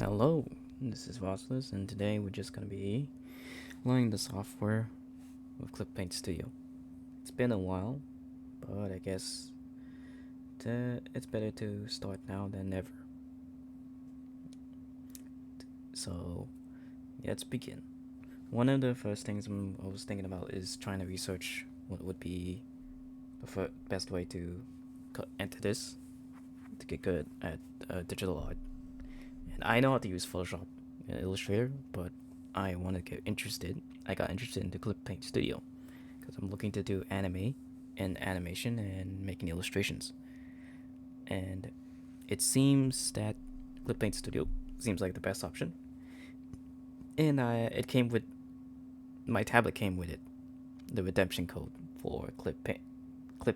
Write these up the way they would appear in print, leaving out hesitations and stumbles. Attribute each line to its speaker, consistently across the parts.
Speaker 1: Hello, this is Vosless, and today we're just gonna be learning the software with Clip Paint Studio. It's been a while, but I guess it's better to start now than never. So, let's begin. One of the first things I was thinking about is trying to research what would be the best way to enter this to get good at digital art. And I know how to use Photoshop and Illustrator, but I want to get interested. I got interested into Clip Paint Studio because I'm looking to do anime and animation and making illustrations. And it seems that Clip Paint Studio seems like the best option. And it came with my tablet came with it, the redemption code for Clip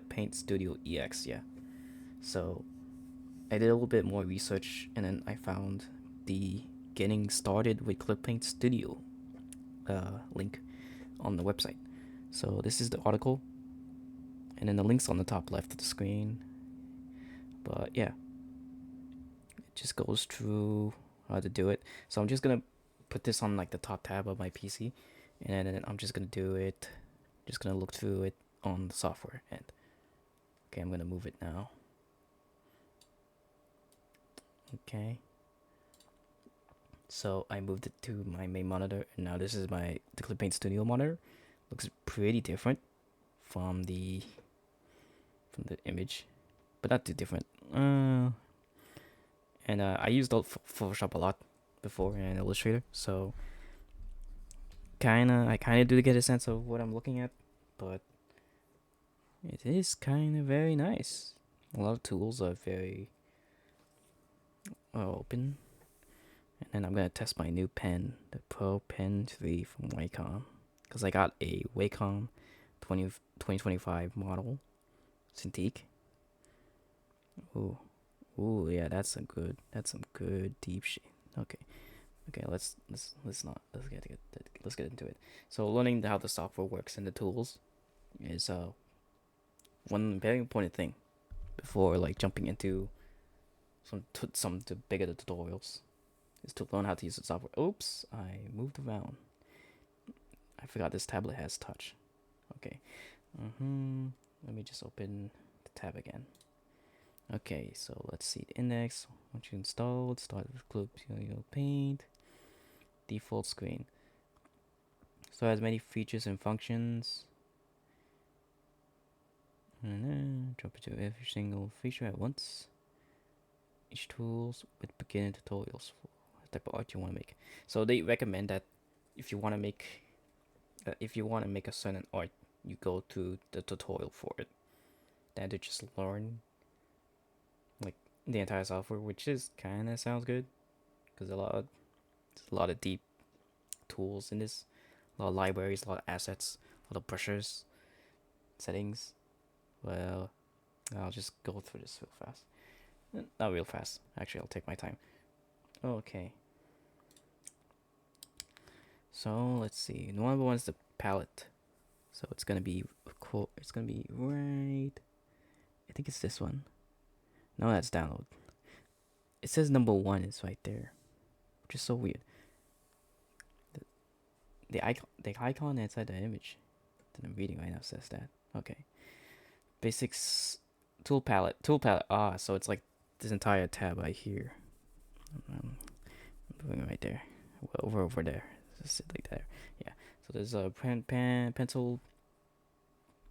Speaker 1: Paint Studio EX. Yeah. So I did a little bit more research, and then I found the getting started with Clip Paint Studio link on the website. So this is the article, and then the link's on the top left of the screen. But yeah, it just goes through how to do it. So I'm just gonna put this on like the top tab of my PC, and then I'm just gonna do it. Just gonna look through it on the software end. Okay, I'm gonna move it now. Okay. So I moved it to my main monitor, and now this is the Clip Paint Studio monitor. Looks pretty different from the image, but not too different. And I used Photoshop a lot before and Illustrator, so I kind of do get a sense of what I'm looking at, but it is kind of very nice. A lot of tools are very open. And then I'm gonna test my new pen, the Pro Pen 3 from Wacom, because I got a Wacom 2025 model Cintiq. Ooh, ooh, yeah, that's some good deep shit. Okay, okay, let's get into it. So learning how the software works and the tools is one very important thing before like jumping into some bigger tutorials is to learn how to use the software. Oops, I moved around. I forgot this tablet has touch. Okay. Let me just open the tab again. Okay, so let's see the index. Once you installed, start with Clip Studio Paint. Default screen. So it has many features and functions. Jump into every single feature at once. Each tools with beginner tutorials for the type of art you want to make. So they recommend that if you want to make a certain art, you go to the tutorial for it, than to just learn like the entire software, which is kind of sounds good because there's a lot of deep tools in this, a lot of libraries, a lot of assets, a lot of brushes, settings. Well, I'll just go through this real fast. Not real fast. Actually, I'll take my time. Okay. So let's see. Number one is the palette. So it's gonna be cool. It's gonna be right. I think it's this one. No, that's download. It says number one is right there, which is so weird. The icon inside the image that I'm reading right now says that. Okay. Basics tool palette. Ah, so it's like this entire tab right here. I'm putting it right there. Over there. Just sit like that. Yeah. So there's a pencil,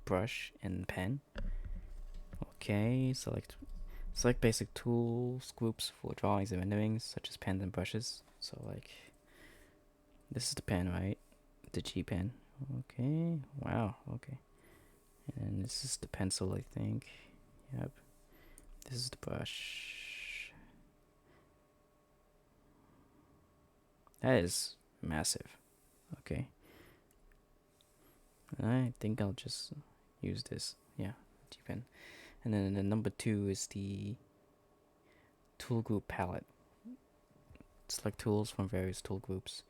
Speaker 1: brush, and pen. Okay. Select basic tools groups for drawings and renderings, such as pens and brushes. So like, this is the pen, right? The G pen. Okay. Wow. Okay. And this is the pencil, I think. Yep. This is the brush. That is massive. Okay. I think I'll just use this. Yeah, G pen. And then the number two is the tool group palette. Select tools from various tool groups.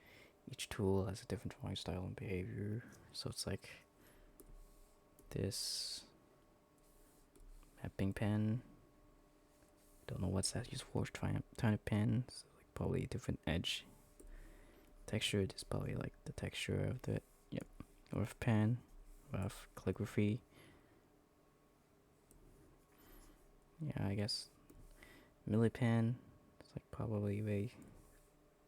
Speaker 1: Each tool has a different drawing style and behavior. So it's like this mapping pen. Don't know what's that used for. Trying to pen. So like probably a different edge. Texture is probably like the texture of the rough pen, rough calligraphy. Yeah, I guess Millipen. It's like probably very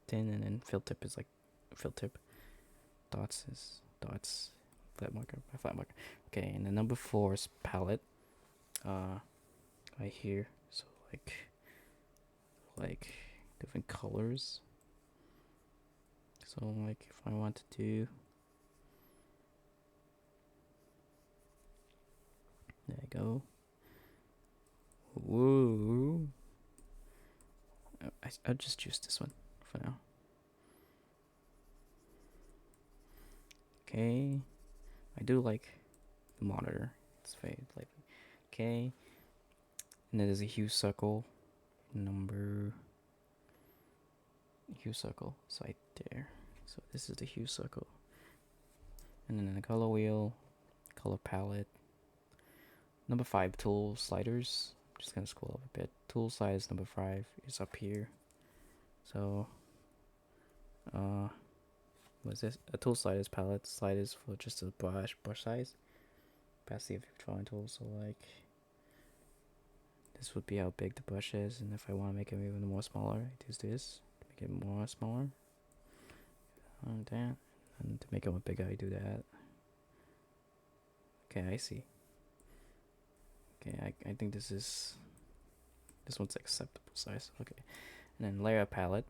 Speaker 1: thin, and then fill tip is like fill tip. Dots is dots. Flat marker by flat marker. Okay, and the number 4 is palette. Right here. So like different colors. So like if I want to do, there you go. Whoa. I'll just choose this one for now. Okay. I do like the monitor. It's very lively. Okay. And then there's a hue circle. Hue circle. It's right there. So this is the hue circle. And then the color wheel, color palette. Number 5 tool sliders. I'm just gonna scroll up a bit. Tool size number 5 is up here. So what's this? A tool sliders palette. Sliders for just a brush size. Capacity of your drawing tool. So like this would be how big the brush is, and if I want to make it even more smaller, I use this to make it more smaller. And that, and to make it more bigger, I do that. Okay, I see. Okay, I think this one's acceptable size. Okay, and then layer palette.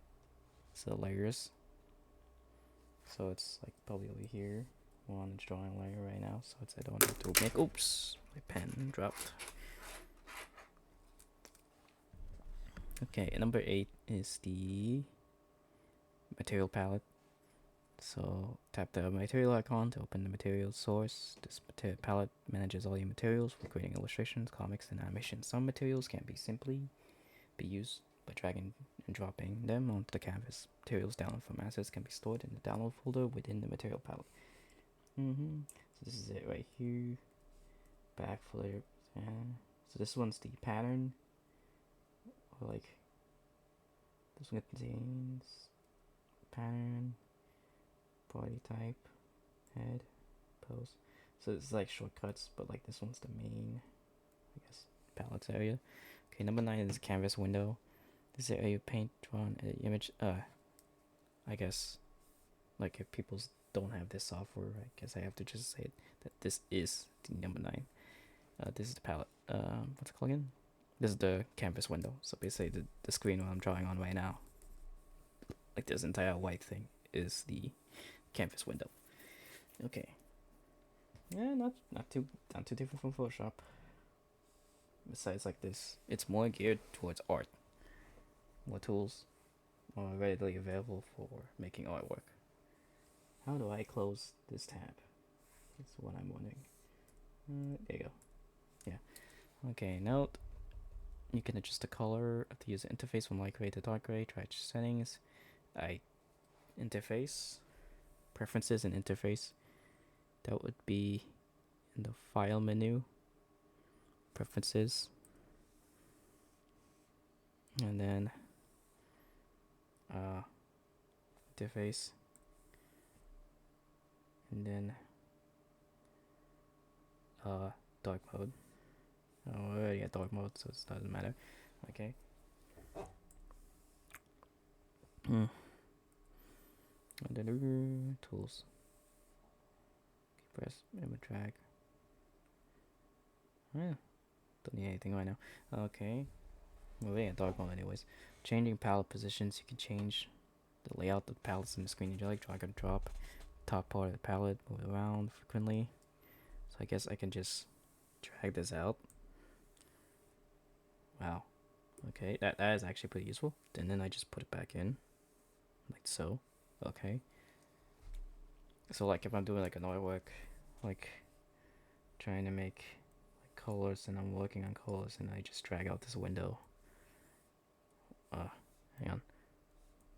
Speaker 1: So layers. So it's like probably over here. One drawing layer right now, so I don't have to make. Oops, my pen dropped. Okay, number 8 is the material palette. So tap the material icon to open the material source. This palette manages all your materials for creating illustrations, comics, and animations. Some materials can be simply used by dragging and dropping them onto the canvas. Materials downloaded from assets can be stored in the download folder within the material palette. So this is it right here. Back flip. So this one's the pattern. Or like this one contains pattern, body type, head, pose. So it's like shortcuts, but like this one's the main, I guess, palettes area. Okay, number 9 is canvas window. This is area you paint, draw an image. I guess, like if people don't have this software, I guess I have to just say that this is the number 9. This is the palette. What's it called again? This is the canvas window. So basically the screen what I'm drawing on right now, like this entire white thing, is the canvas window. Okay. Yeah, not too different from Photoshop. Besides, like this, it's more geared towards art. More tools are readily available for making artwork. How do I close this tab? That's what I'm wondering. There you go. Yeah. Okay, note. You can adjust the color of the user interface from light gray to dark gray. Try settings. Interface. Preferences and interface. That would be in the file menu. Preferences. And then interface. And then dark mode. Oh, I already got dark mode, so it doesn't matter. Okay. Tools. Press image drag. Yeah, don't need anything right now. Okay. Well, we got dark mode anyways. Changing palette positions. You can change the layout of the palettes in the screen. You like drag and drop top part of the palette, move it around frequently. So I guess I can just drag this out. Wow. Okay, that is actually pretty useful. And then I just put it back in, like so. Okay. So like if I'm doing like an artwork, like trying to make like colors, and I'm working on colors, and I just drag out this window. Hang on.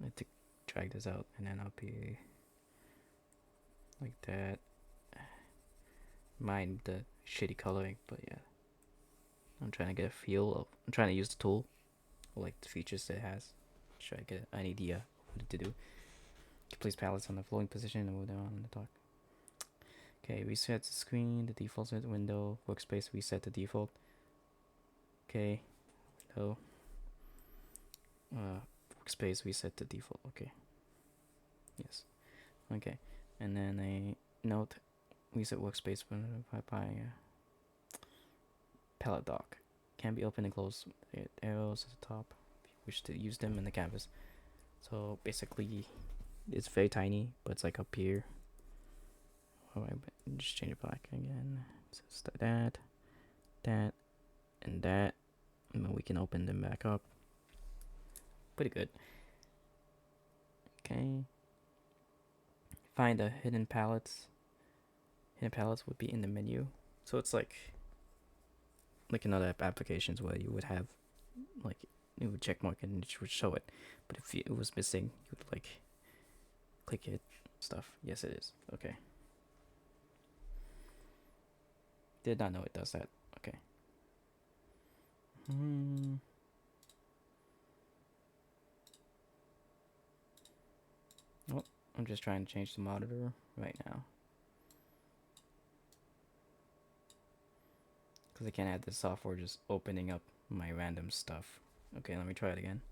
Speaker 1: I have to drag this out, and then I'll be like that. Mind the shitty coloring, but yeah. I'm trying to get a feel of. I'm trying to use the tool, like the features it has. should I get an idea what to do. Place palettes on the floating position and move them on the top. Okay, reset the screen, the default set window, workspace reset to default. Okay, no. Workspace reset to default. Okay. Yes. Okay, and then a note reset workspace by palette dock. Can be opened and closed with arrows at the top if you wish to use them in the canvas. So basically, it's very tiny, but it's like up here. Oh, I just change it back again. So it's that, and that, and then we can open them back up. Pretty good. Okay. Find the hidden palettes. Hidden palettes would be in the menu. So it's like in other applications where you would have like you would check mark and it would show it, but if it was missing, you would like click it stuff. Yes, it is. Okay. Did not know it does that. Okay. Well, I'm just trying to change the monitor right now. Because I can't have the software just opening up my random stuff. Okay, let me try it again.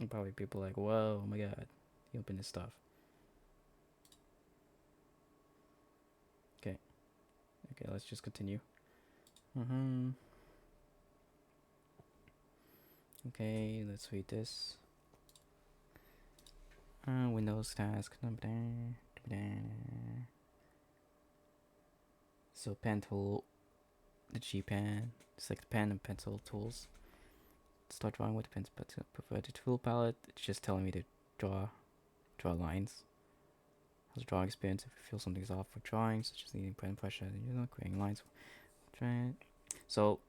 Speaker 1: And probably people like, whoa, oh my god, he opened his stuff. Okay. Okay, let's just continue. Okay, let's read this. Windows task. So pen tool, the G pen, select the pen and pencil tools. Start drawing with the pen, but prefer the tool palette. It's just telling me to draw lines. How's drawing experience? If you feel something's off with drawing, such as needing pen pressure, then creating lines. Try it. So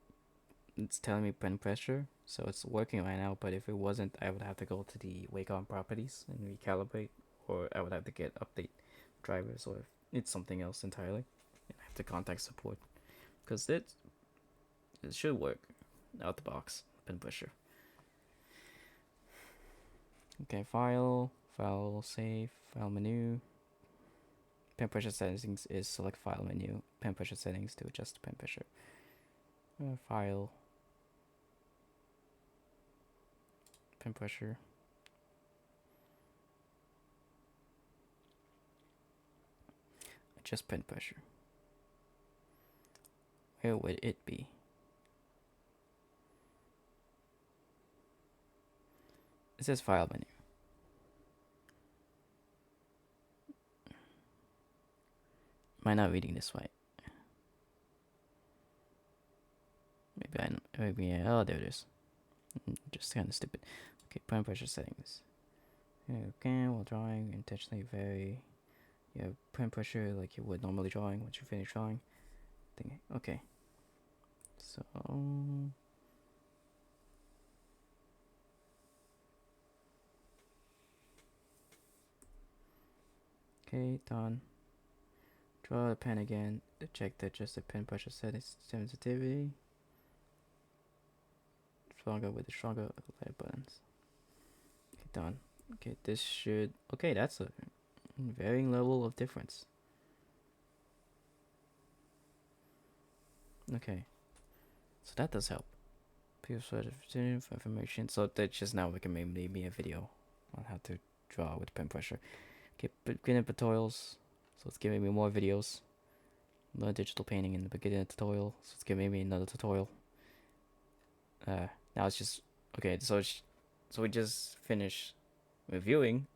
Speaker 1: it's telling me pen pressure, so it's working right now. But if it wasn't, I would have to go to the Wacom properties and recalibrate, or I would have to get update drivers, or if it's something else entirely, and I have to contact support because it should work out the box. Pen pressure. Okay, file, save, file menu. Pen pressure settings is select file menu. Pen pressure settings to adjust pen pressure. File. Pen pressure. Adjust pen pressure. Where would it be? It says file menu. Am I not reading this right? Maybe oh, there it is. Just kind of stupid. Okay, pen pressure settings. Okay, while drawing, intentionally vary your pen pressure like you would normally drawing once you finish drawing. Okay. So okay, done. Draw the pen again to check the adjusted pen pressure settings sensitivity. Stronger with the stronger light buttons. Okay, done. Okay, this should. Okay, that's a varying level of difference. Okay, so that does help. People for information. So that just now we can maybe me a video on how to draw with pen pressure. Okay, beginner tutorials. So it's giving me more videos. Another digital painting in the beginner tutorial. So it's giving me another tutorial. Now it's just okay. So we just finished reviewing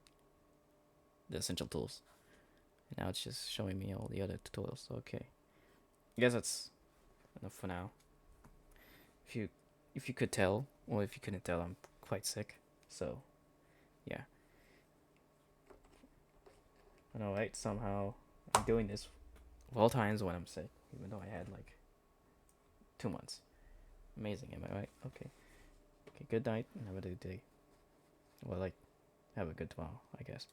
Speaker 1: the essential tools. And now it's just showing me all the other tutorials. Okay, I guess that's enough for now. If you could tell, or if you couldn't tell, I'm quite sick. So, yeah. I know, right? Somehow I'm doing this of all times when I'm sick, even though I had like 2 months. Amazing, am I right? Okay. Okay, good night and have a good day. Well, like, have a good tomorrow, I guess.